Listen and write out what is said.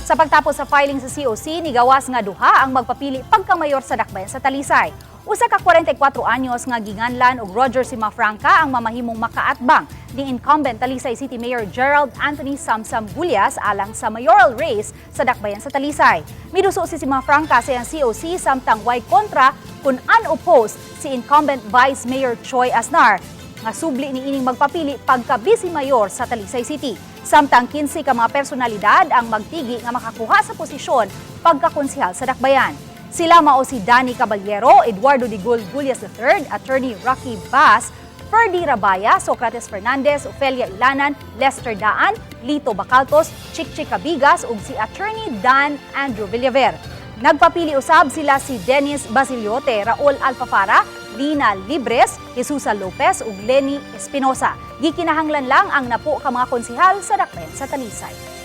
Sa pagtapos sa filing sa COC, nigawas nga duha ang magpapili pagka-mayor sa dakbayan sa Talisay. Usa ka 44 anyos nga ginganlan og Roger Simafranca ang mamahimong makaatbang ni incumbent Talisay City Mayor Gerald Anthony Samsam Gulyas alang sa mayoral race sa dakbayan sa Talisay. Miduso si Simafranca sa iyang COC samtang way kontra kung unopposed si incumbent Vice Mayor Choi Asnar nga subli ni ining magpapili pagka-vice mayor sa Talisay City. Samtang 15 ka mga personalidad ang magtigi nga makakuha sa posisyon pagka-konsehal sa dakbayan. Sila mao si Danny Caballero, Eduardo Digol Gulyas III, Attorney Rocky Bass, Ferdy Rabaya, Socrates Fernandez, Ofelia Ilanan, Lester Daan, Lito Bacaltos, Chickchick Cabigas ug si Attorney Dan Andrew Villaver. Nagpapili usab sila si Dennis Basiliote, Raul Alfafara, Lina Libres, Jesusa Lopez ug Lenny Espinosa. Gikinahanglan lang ang napo ka mga konsehal sa dakbayan sa Talisay.